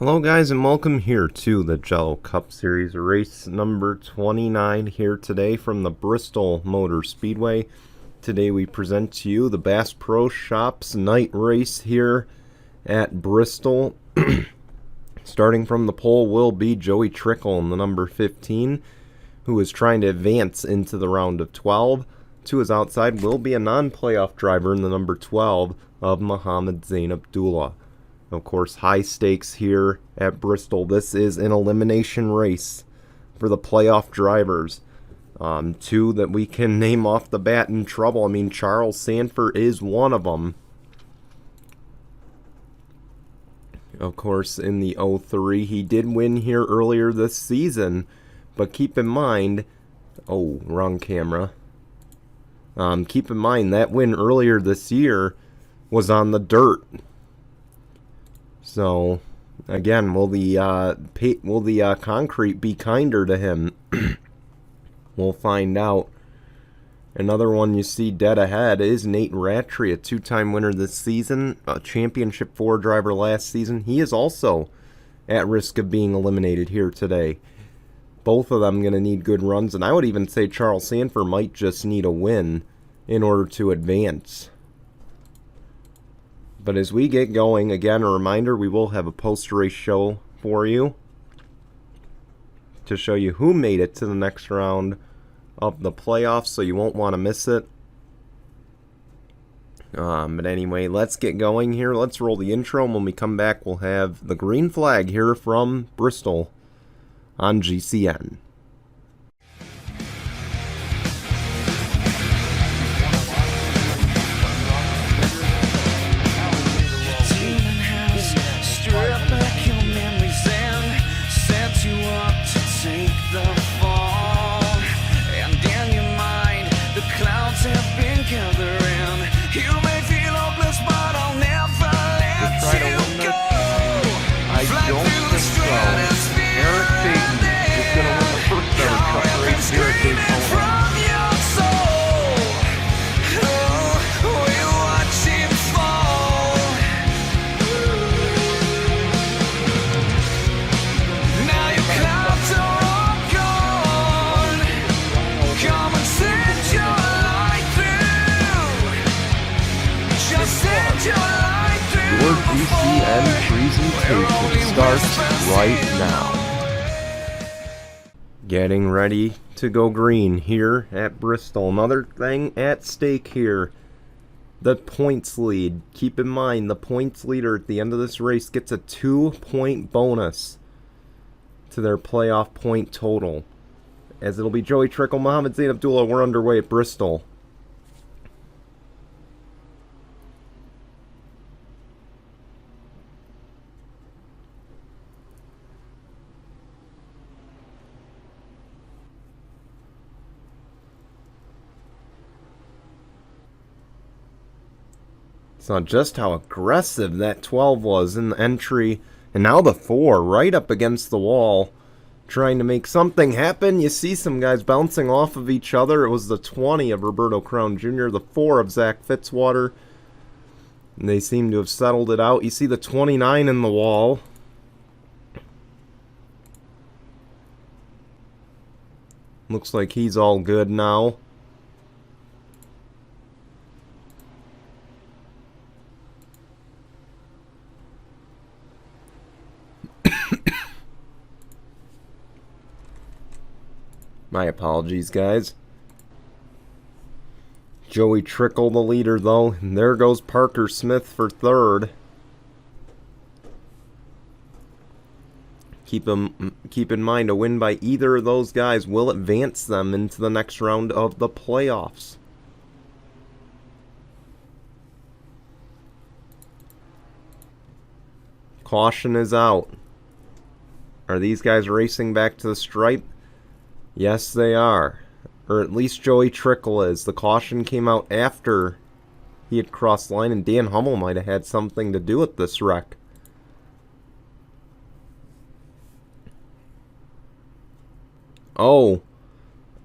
Hello guys and welcome here to the Jello Cup Series race number 29 here today from the Bristol Motor Speedway. Today we present to you the Bass Pro Shops night race here at Bristol. Starting from the pole will be Joey Trickle in the number 15, who is trying to advance into the round of 12. To his outside will be a non-playoff driver in the number 12 of Muhammad Zain Abdullah. Of course, high stakes here at Bristol. This is an elimination race for the playoff drivers. Two that we can name off the bat in trouble. I mean, Charles Sanford is one of them. Of course, in the 03, he did win here earlier this season. But keep in mind... Oh, wrong camera. Keep in mind, that win earlier this year was on the dirt. So, again, will the concrete be kinder to him? We'll find out. Another one you see dead ahead is Nate Rattray, a two-time winner this season, a Championship 4 driver last season. He is also at risk of being eliminated here today. Both of them going to need good runs, and I would even say Charles Sanford might just need a win in order to advance. But as we get going, again, a reminder, we will have a post-race show for you to show you who made it to the next round of the playoffs, so you won't want to miss it. But anyway, let's get going here. Let's roll the intro, and when we come back, we'll have the green flag here from Bristol on GCN. GCN presentation starts right now. Getting ready to go green here at Bristol. Another thing at stake here, the points lead. Keep in mind, the points leader at the end of this race gets a 2-point bonus to their playoff point total. As it'll be Joey Trickle, Muhammad Zain Abdullah. We're underway at Bristol. Saw just how aggressive that 12 was in the entry, and now the 4 right up against the wall, trying to make something happen. You see some guys bouncing off of each other. It was the 20 of Roberto Crown Jr., the 4 of Zach Fitzwater, and they seem to have settled it out. You see the 29 in the wall. Looks like he's all good now. My apologies, guys. Joey Trickle, the leader, though. And there goes Parker Smith for third. Keep in mind, a win by either of those guys will advance them into the next round of the playoffs. Caution is out. Are these guys racing back to the stripe? Yes, they are. Or at least Joey Trickle is. The caution came out after he had crossed the line, and Dan Hummel might have had something to do with this wreck. Oh.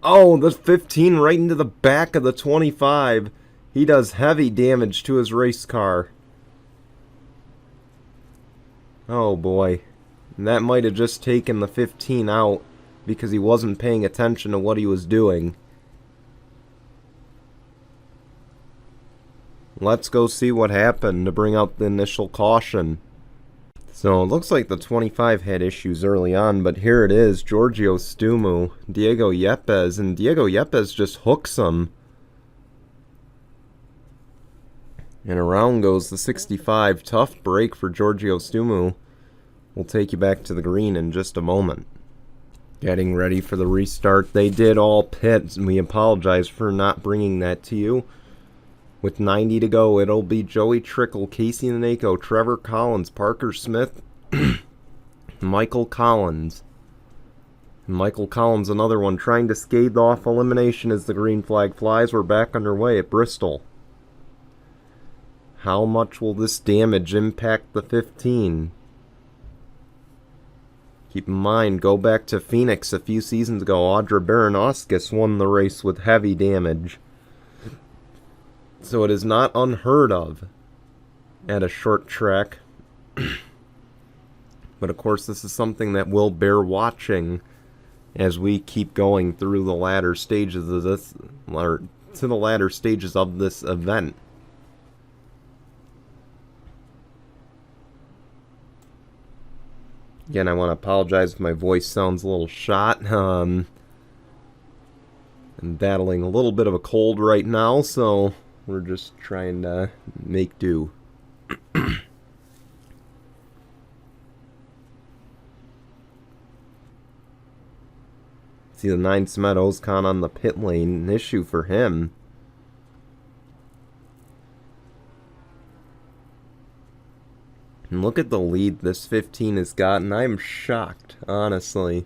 Oh, the 15 right into the back of the 25. He does heavy damage to his race car. Oh boy. And that might have just taken the 15 out because he wasn't paying attention to what he was doing. Let's go see what happened to bring out the initial caution. So it looks like the 25 had issues early on, but here it is. Giorgio Stumu, Diego Yepes, and Diego Yepes just hooks him. And around goes the 65. Tough break for Giorgio Stumu. We'll take you back to the green in just a moment. Getting ready for the restart. They did all pit, and we apologize for not bringing that to you. With 90 to go, it'll be Joey Trickle, Casey Naneko, Trevor Collins, Parker Smith, Michael Collins. Michael Collins, another one, trying to scathe off elimination as the green flag flies. We're back underway at Bristol. How much will this damage impact the 15? Keep in mind, go back to Phoenix a few seasons ago. Audra Baranowskis won the race with heavy damage. So it is not unheard of at a short track. But of course, this is something that will bear watching as we keep going through the latter stages of this, or to the latter stages of this event. Again, I want to apologize if my voice sounds a little shot. I'm battling a little bit of a cold right now, so we're just trying to make do. See the 9 Smet Con on the pit lane, an issue for him. And look at the lead this 15 has gotten. I am shocked, honestly.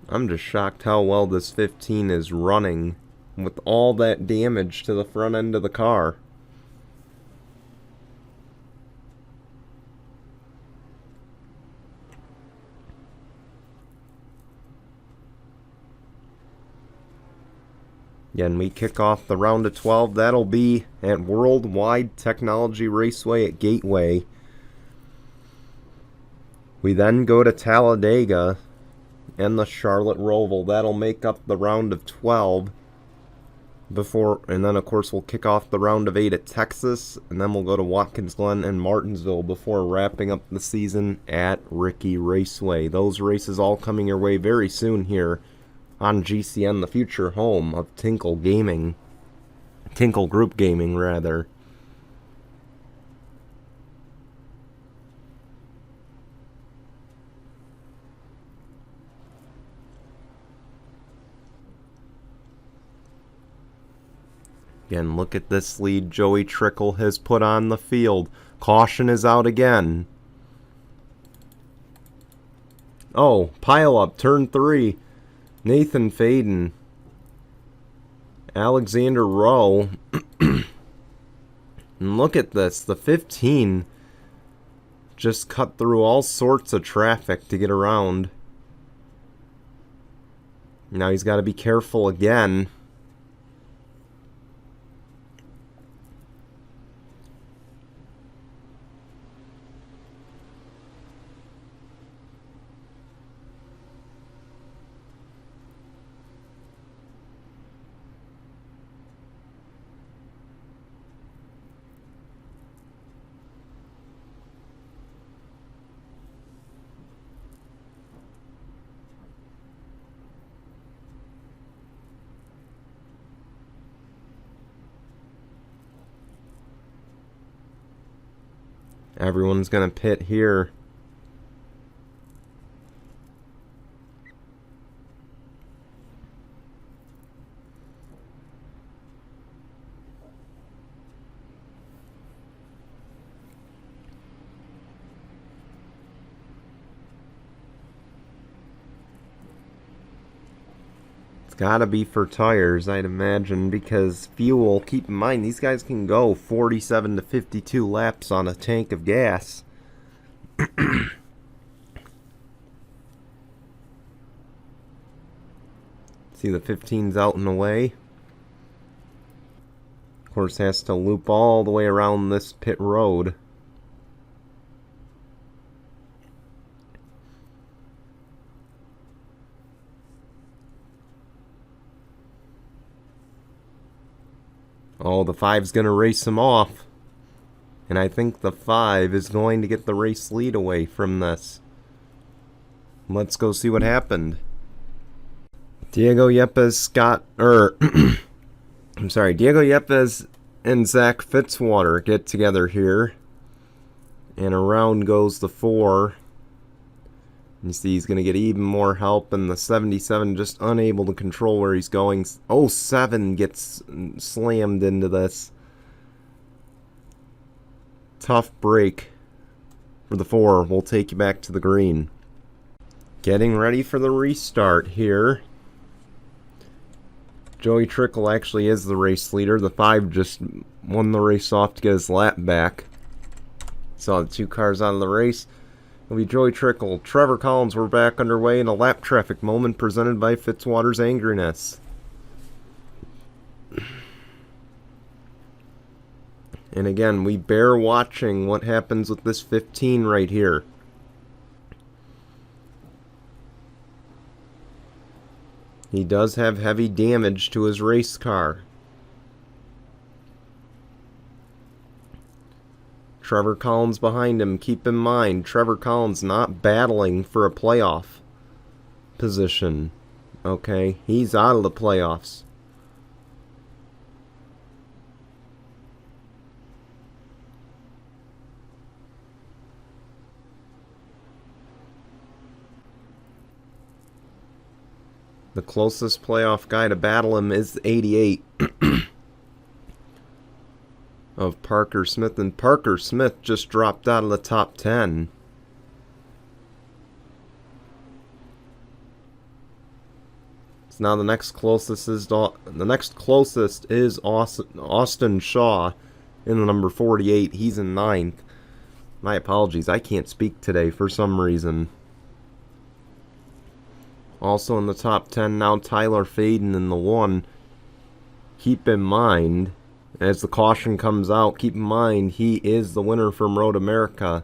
I'm just shocked how well this 15 is running with all that damage to the front end of the car. Again, we kick off the round of 12. That'll be at Worldwide Technology Raceway at Gateway. We then go to Talladega and the Charlotte Roval. That'll make up the round of 12. And then of course we'll kick off the round of 8 at Texas, and then we'll go to Watkins Glen and Martinsville before wrapping up the season at Rickey Raceway. Those races all coming your way very soon here on GCN, the future home of Tinkle Gaming. Tinkle Group Gaming, rather. Again, look at this lead Joey Trickle has put on the field. Caution is out again. Oh, pile up, turn 3. Nathan Faden, Alexander Rowe, and look at this, the 15 just cut through all sorts of traffic to get around. Now he's got to be careful again. Everyone's going to pit here. It's gotta be for tires, I'd imagine, because fuel, keep in mind, these guys can go 47 to 52 laps on a tank of gas. See the 15's out and away. Of course, has to loop all the way around this pit road. Oh, the 5's going to race him off. And I think the 5 is going to get the race lead away from this. Let's go see what happened. Diego Yepes Diego Yepes and Zach Fitzwater get together here. And around goes the 4. You see he's going to get even more help, and the 77 just unable to control where he's going. 07 gets slammed into this. Tough break for the 4. We'll take you back to the green. Getting ready for the restart here. Joey Trickle actually is the race leader. The 5 just won the race off to get his lap back. Saw the 2 cars out of the race. It'll be Joey Trickle. Trevor Collins, we're back underway in a lap traffic moment presented by Fitzwater's Angriness. And again, we bear watching what happens with this 15 right here. He does have heavy damage to his race car. Trevor Collins behind him. Keep in mind, Trevor Collins not battling for a playoff position. Okay, he's out of the playoffs. The closest playoff guy to battle him is 88 of Parker Smith, and Parker Smith just dropped out of the top 10. So now the next closest is Austin Shaw in the number 48. He's in 9th. My apologies, I can't speak today for some reason. Also in the top 10 now, Tyler Faden in the 1. Keep in mind, as the caution comes out, keep in mind he is the winner from Road America.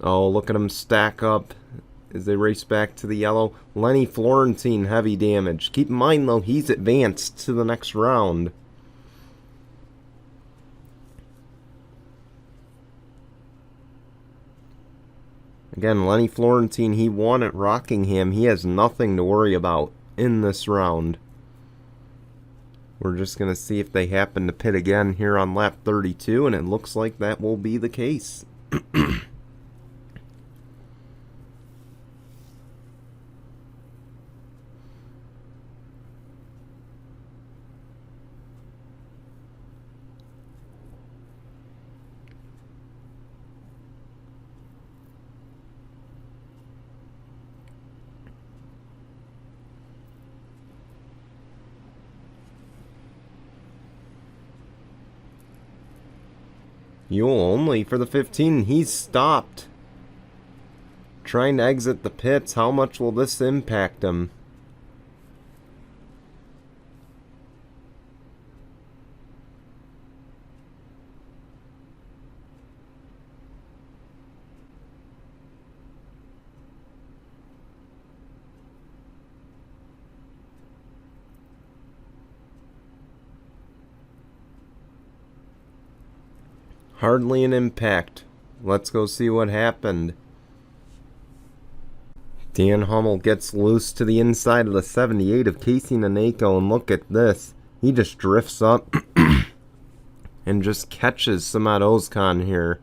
Oh, look at him stack up as they race back to the yellow. Lenny Florentine, heavy damage. Keep in mind, though, he's advanced to the next round. Again, Lenny Florentine, he won at Rockingham. He has nothing to worry about in this round. We're just going to see if they happen to pit again here on lap 32, and it looks like that will be the case. You'll only for the 15. He's stopped. Trying to exit the pits. How much will this impact him? Hardly an impact. Let's go see what happened. Dan Hummel gets loose to the inside of the 78 of Casey Naneko, and look at this. He just drifts up and just catches Samad Ozkan here.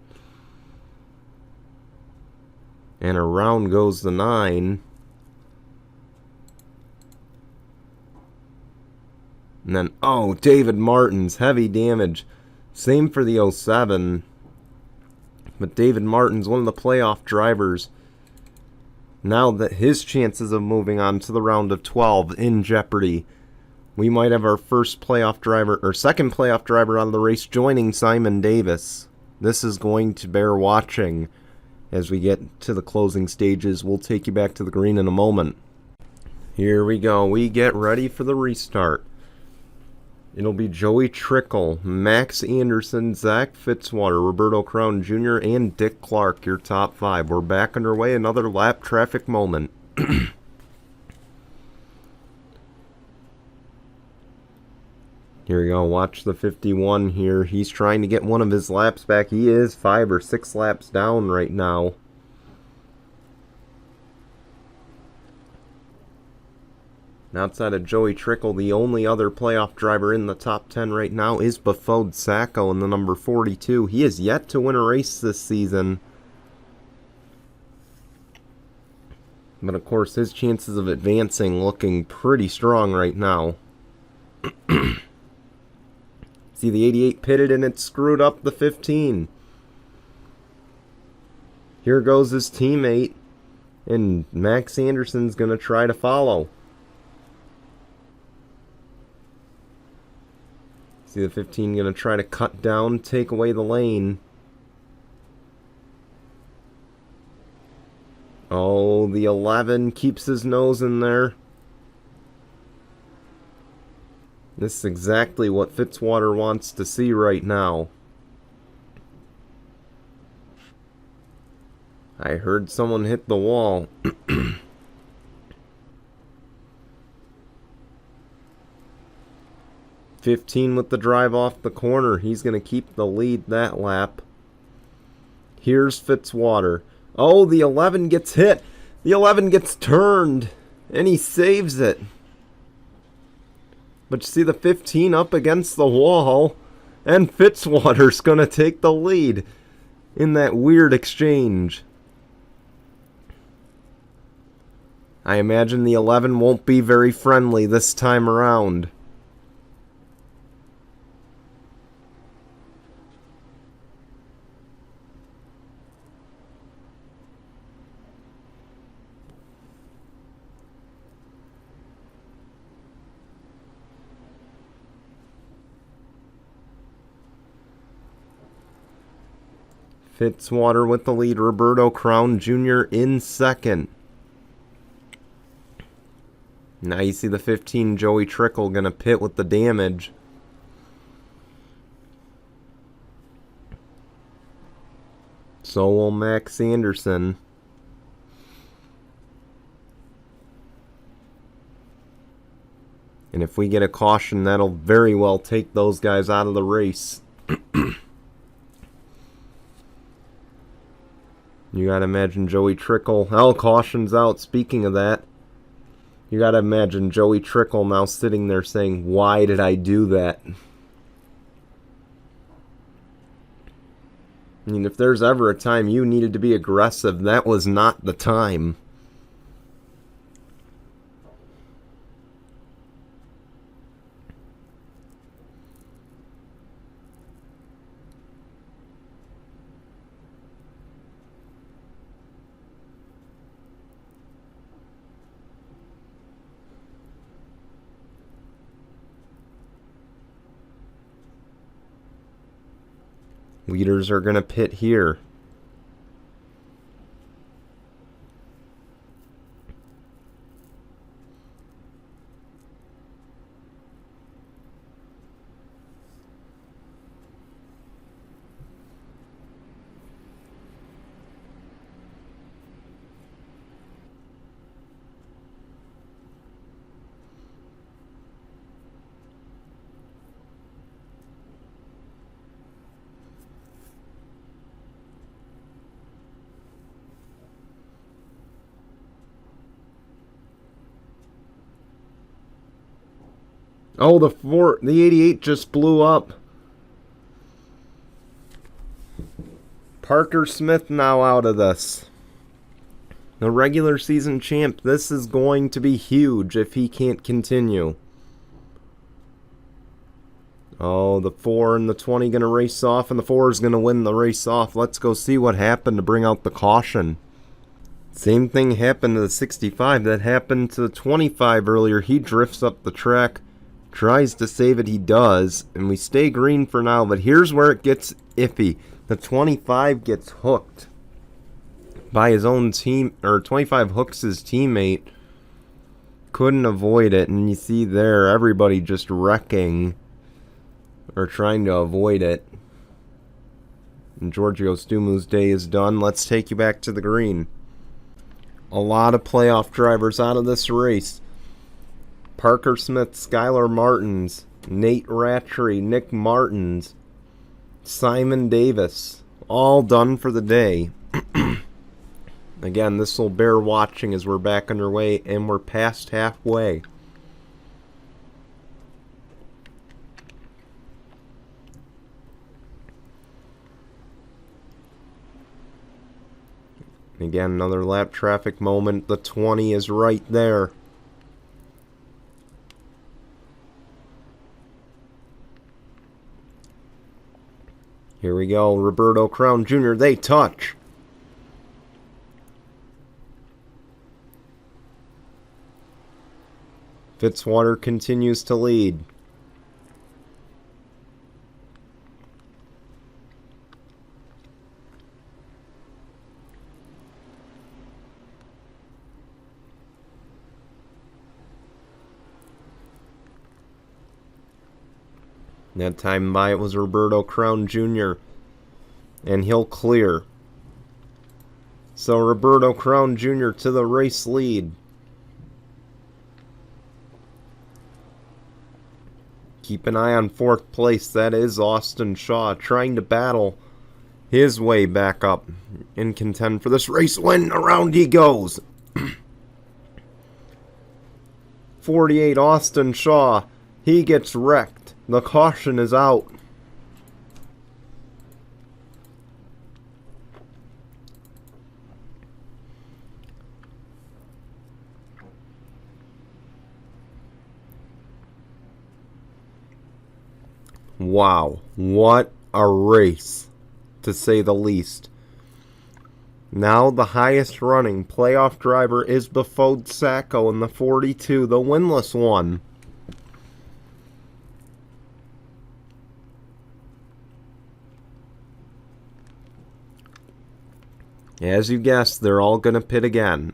And around goes the 9. And then, oh, David Martins, heavy damage. Same for the 07. But David Martin's one of the playoff drivers. Now that his chances of moving on to the round of 12 in jeopardy. We might have our first playoff driver, or second playoff driver out of the race, joining Simon Davis. This is going to bear watching as we get to the closing stages. We'll take you back to the green in a moment. Here we go. We get ready for the restart. It'll be Joey Trickle, Max Anderson, Zach Fitzwater, Roberto Crown Jr., and Dick Clark, your top 5. We're back underway, another lap traffic moment. Here we go, watch the 51 here. He's trying to get one of his laps back. He is 5 or 6 laps down right now. Outside of Joey Trickle, the only other playoff driver in the top 10 right now is Bafode Sacco in the number 42. He has yet to win a race this season. But of course, his chances of advancing looking pretty strong right now. See, the 88 pitted and it screwed up the 15. Here goes his teammate, and Max Anderson's going to try to follow. See the 15 going to try to cut down, take away the lane. Oh, the 11 keeps his nose in there. This is exactly what Fitzwater wants to see right now. I heard someone hit the wall. 15 with the drive off the corner. He's going to keep the lead that lap. Here's Fitzwater. Oh, the 11 gets hit. The 11 gets turned. And he saves it. But you see the 15 up against the wall. And Fitzwater's going to take the lead in that weird exchange. I imagine the 11 won't be very friendly this time around. Fitzwater with the lead. Roberto Crown Jr. in second. Now you see the 15 Joey Trickle going to pit with the damage. So will Max Anderson. And if we get a caution, that'll very well take those guys out of the race. You gotta imagine Joey Trickle. Oh, caution's out. Speaking of that, you gotta imagine Joey Trickle now sitting there saying, why did I do that? I mean, if there's ever a time you needed to be aggressive, that was not the time. Leaders are going to pit here. Oh, the 88 just blew up. Parker Smith now out of this. The regular season champ. This is going to be huge if he can't continue. Oh, the 4 and the 20 going to race off, and the 4 is going to win the race off. Let's go see what happened to bring out the caution. Same thing happened to the 65 that happened to the 25 earlier. He drifts up the track. Tries to save it, he does, and we stay green for now, but here's where it gets iffy. The 25 gets hooked by his own team, or 25 hooks his teammate. Couldn't avoid it, and you see there, everybody just wrecking. or trying to avoid it. And Giorgio Stumu's day is done. Let's take you back to the green. A lot of playoff drivers out of this race. Parker Smith, Skylar Martins, Nate Rattray, Nick Martins, Simon Davis, all done for the day. Again, this will bear watching as we're back underway, and we're past halfway. Again, another lap traffic moment. The 20 is right there. Here we go. Roberto Crown Jr. They touch. Fitzwater continues to lead. That time by it was Roberto Crown Jr. And he'll clear. So Roberto Crown Jr. to the race lead. Keep an eye on fourth place. That is Austin Shaw trying to battle his way back up and contend for this race win. Around he goes. 48 Austin Shaw. He gets wrecked. The caution is out. Wow, what a race, to say the least. Now the highest running playoff driver is Befode Sacco in the 42, the winless one. As you guessed, they're all going to pit again.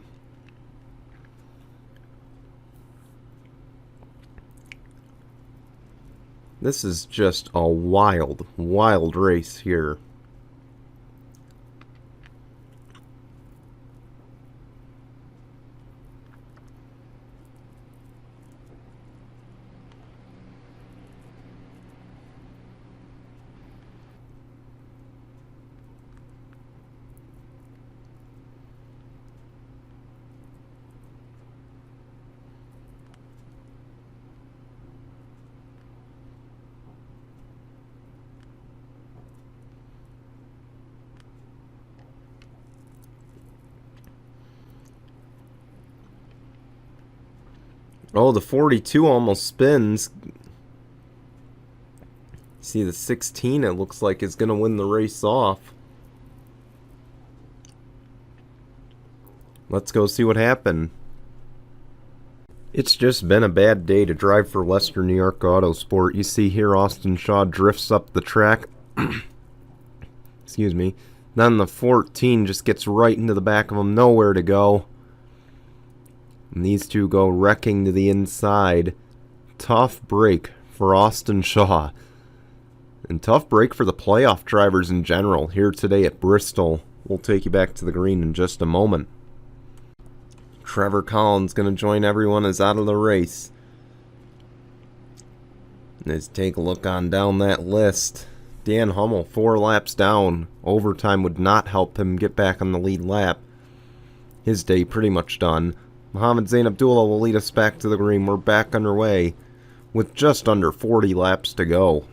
This is just a wild, wild race here. Oh, the 42 almost spins. See, the 16, it looks like, is going to win the race off. Let's go see what happened. It's just been a bad day to drive for Western New York Autosport. You see here, Austin Shaw drifts up the track. Excuse me. Then the 14 just gets right into the back of him. Nowhere to go. And these two go wrecking to the inside. Tough break for Austin Shaw. And tough break for the playoff drivers in general here today at Bristol. We'll take you back to the green in just a moment. Trevor Collins going to join everyone as out of the race. Let's take a look on down that list. Dan Hummel, 4 laps down. Overtime would not help him get back on the lead lap. His day pretty much done. Mohammed Zain Abdullah will lead us back to the green. We're back underway with just under 40 laps to go.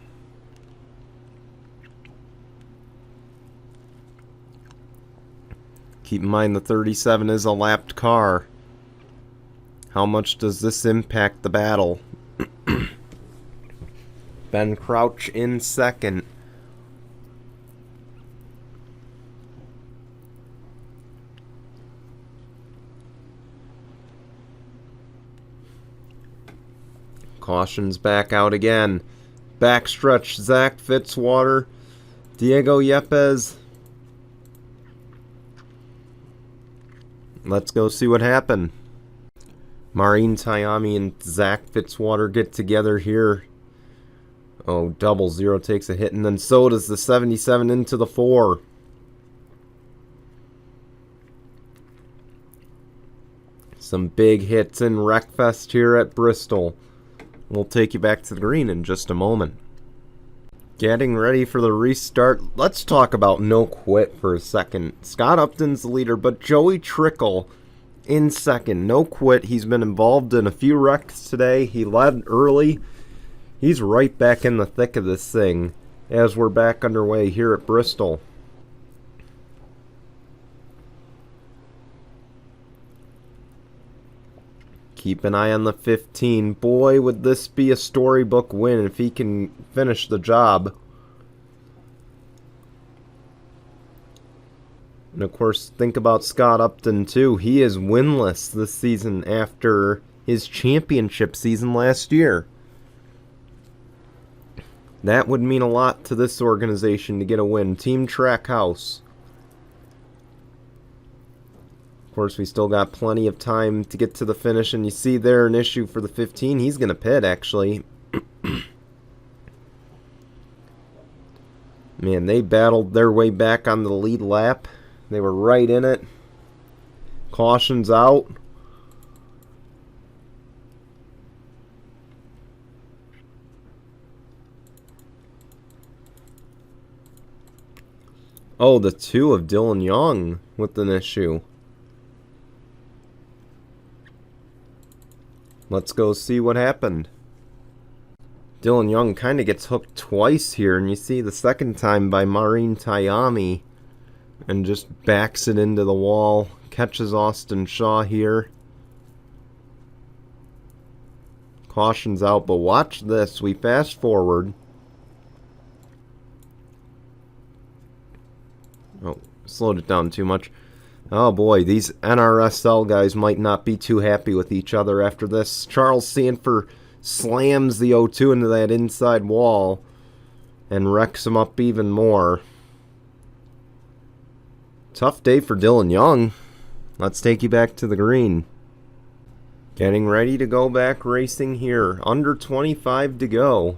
Keep in mind the 37 is a lapped car. How much does this impact the battle? Ben Crouch in second. Caution's back out again. Backstretch, Zach Fitzwater, Diego Yepes. Let's go see what happened. Maureen Tayami and Zach Fitzwater get together here. Oh, double zero takes a hit, and then so does the 77 into the 4. Some big hits in Wreckfest here at Bristol. We'll take you back to the green in just a moment. Getting ready for the restart. Let's talk about no quit for a second. Scott Upton's the leader, but Joey Trickle in second. No quit. He's been involved in a few wrecks today. He led early. He's right back in the thick of this thing as we're back underway here at Bristol. Keep an eye on the 15. Boy, would this be a storybook win if he can finish the job. And of course, think about Scott Upton too. He is winless this season after his championship season last year. That would mean a lot to this organization to get a win. Team Trackhouse. Of course, we still got plenty of time to get to the finish, and you see there an issue for the 15. He's going to pit, actually. Man, they battled their way back on the lead lap. They were right in it. Caution's out. Oh, the 2 of Dylan Young with an issue. Let's go see what happened. Dylan Young kind of gets hooked twice here, and you see the second time by Maureen Tayami, and just backs it into the wall. Catches Austin Shaw here. Caution's out, but watch this. We fast forward. Oh, slowed it down too much. Oh boy, these NRSL guys might not be too happy with each other after this. Charles Sanford slams the 0-2 into that inside wall and wrecks him up even more. Tough day for Dylan Young. Let's take you back to the green. Getting ready to go back racing here. Under 25 to go.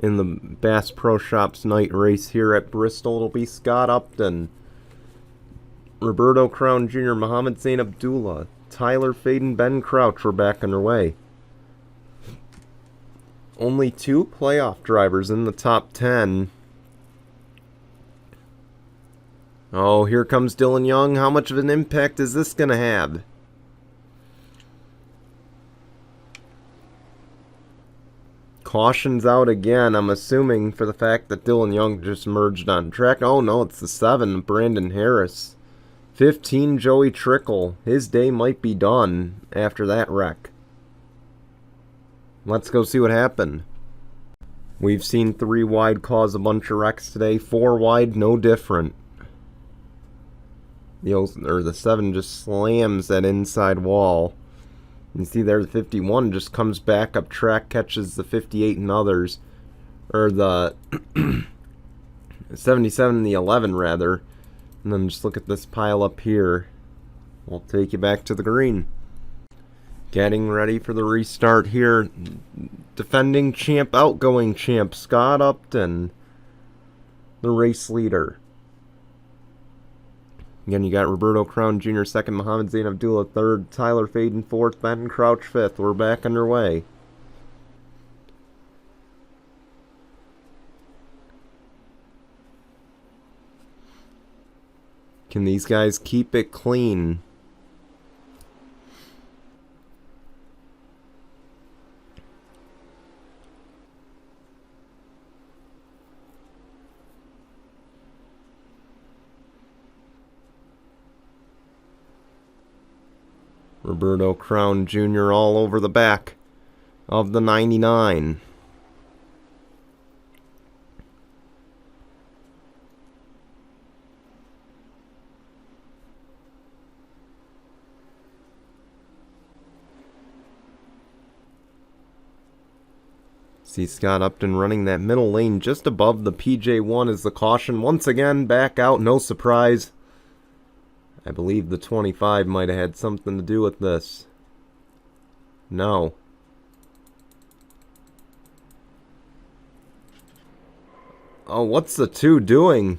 In the Bass Pro Shops night race here at Bristol, it'll be Scott Upton, Roberto Crown Jr., Mohammed Zain Abdullah, Tyler Faden, Ben Crouch were back underway. Only 2 playoff drivers in the top 10. Oh, here comes Dylan Young. How much of an impact is this going to have? Caution's out again, I'm assuming, for the fact that Dylan Young just merged on track. Oh no, it's the 7, Brandon Harris. 15, Joey Trickle. His day might be done after that wreck. Let's go see what happened. We've seen 3 wide cause a bunch of wrecks today. 4 wide, no different. The 7 just slams that inside wall. You see there the 51 just comes back up track, catches the 58 and others. Or the 77 and the 11 rather. And then just look at this pile up here. We'll take you back to the green. Getting ready for the restart here. Defending champ, outgoing champ, Scott Upton, the race leader. Again, you got Roberto Crown Jr. second, Mohammed Zain Abdullah third, Tyler Faden fourth, Ben Crouch fifth. We're back underway. Can these guys keep it clean? Roberto Crown Jr. all over the back of the 99. See Scott Upton running that middle lane just above the PJ1 as the caution once again back out, no surprise. I believe the 25 might have had something to do with this. No. Oh, what's the 2 doing?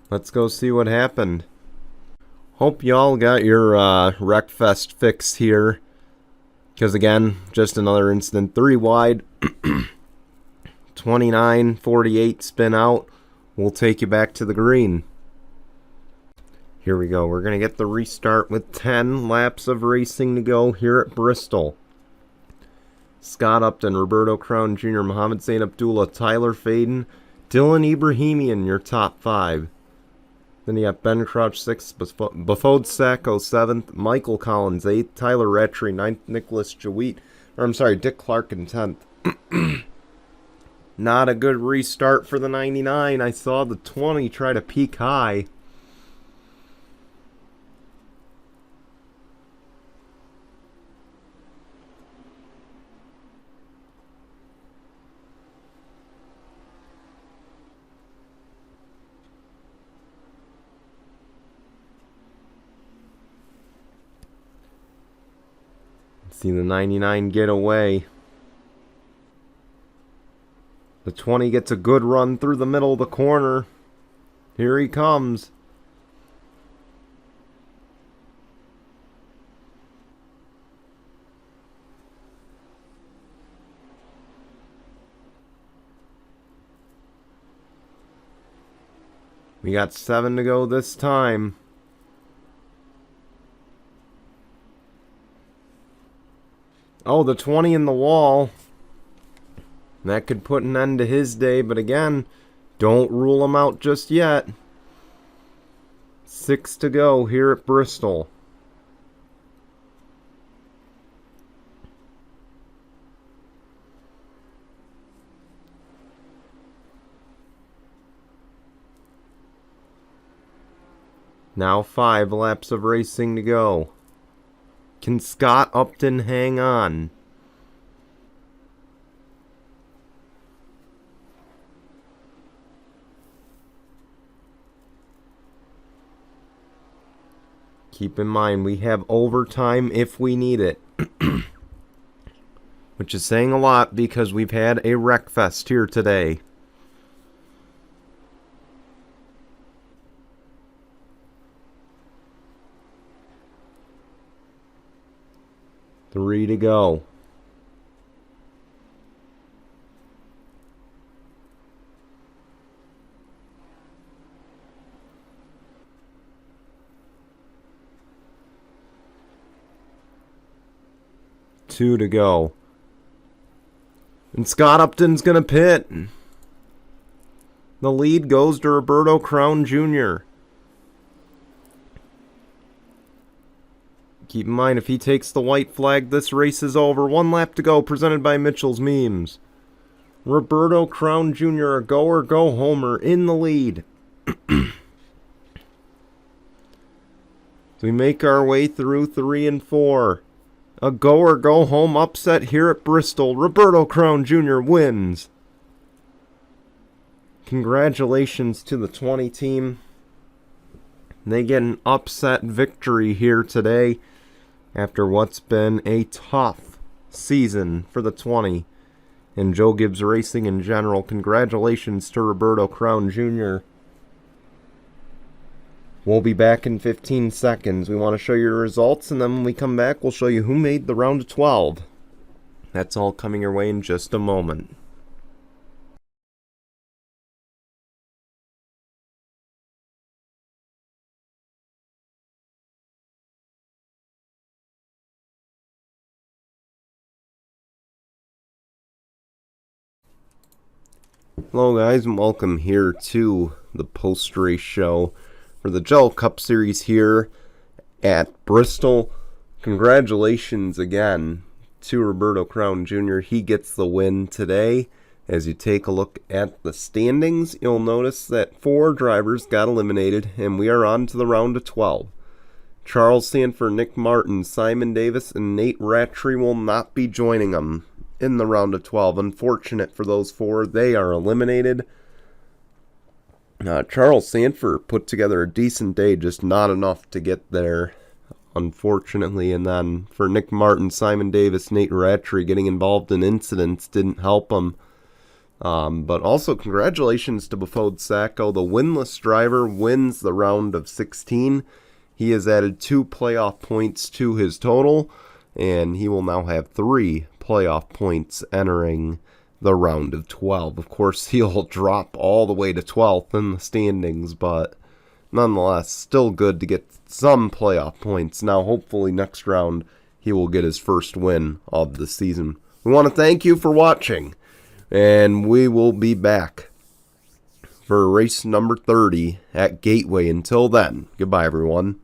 Let's go see what happened. Hope y'all got your Wreckfest fixed here. Because again, just another incident. 3 wide. 29.48 spin out. We'll take you back to the green. Here we go. We're going to get the restart with 10 laps of racing to go here at Bristol. Scott Upton, Roberto Crown Jr., Mohammed Zain Abdullah, Tyler Faden, Dylan Ibrahimian, your top 5. Then you got Ben Crouch 6th, Bafode Sacco 7th, Michael Collins 8th, Tyler Rattray 9th, Nicholas Jawit, Dick Clark in 10th. Not a good restart for the 99. I saw the 20 try to peak high. See the 99 get away. The 20 gets a good run through the middle of the corner. Here he comes. We got 7 to go this time. Oh, the 20 in the wall. That could put an end to his day, but again, don't rule him out just yet. 6 to go here at Bristol. Now 5 laps of racing to go. Can Scott Upton hang on? Keep in mind, we have overtime if we need it. Which is saying a lot because we've had a Wreckfest here today. Three to go. Two to go. And Scott Upton's going to pit. The lead goes to Roberto Crown Jr. Keep in mind, if he takes the white flag, this race is over. 1 lap to go, presented by Mitchell's Memes. Roberto Crown Jr., a go or go homer in the lead. We make our way through 3 and 4. A go or go home upset here at Bristol. Roberto Crown Jr. wins. Congratulations to the 20 team. They get an upset victory here today after what's been a tough season for the 20 and Joe Gibbs Racing in general. Congratulations to Roberto Crown Jr. We'll be back in 15 seconds. We want to show you the results, and then when we come back, we'll show you who made the round of 12. That's all coming your way in just a moment. Hello guys, and welcome here to the post-race show for the Jello Cup Series here at Bristol. Congratulations again to Roberto Crown Jr. He gets the win today. As you take a look at the standings, you'll notice that 4 drivers got eliminated, and we are on to the round of 12. Charles Sanford, Nick Martin, Simon Davis, and Nate Rattray will not be joining them in the round of 12. Unfortunate for those 4, they are eliminated. Charles Sanford put together a decent day, just not enough to get there unfortunately. And then for Nick Martin, Simon Davis, Nate Rattray getting involved in incidents didn't help him. But also congratulations to Befode Sacco. The winless driver wins the round of 16. He has added 2 playoff points to his total, and he will now have 3 playoff points entering the round of 12. Of course, he'll drop all the way to 12th in the standings, but nonetheless, still good to get some playoff points. Now, hopefully next round, he will get his first win of the season. We want to thank you for watching, and we will be back for race number 30 at Gateway. Until then, goodbye, everyone.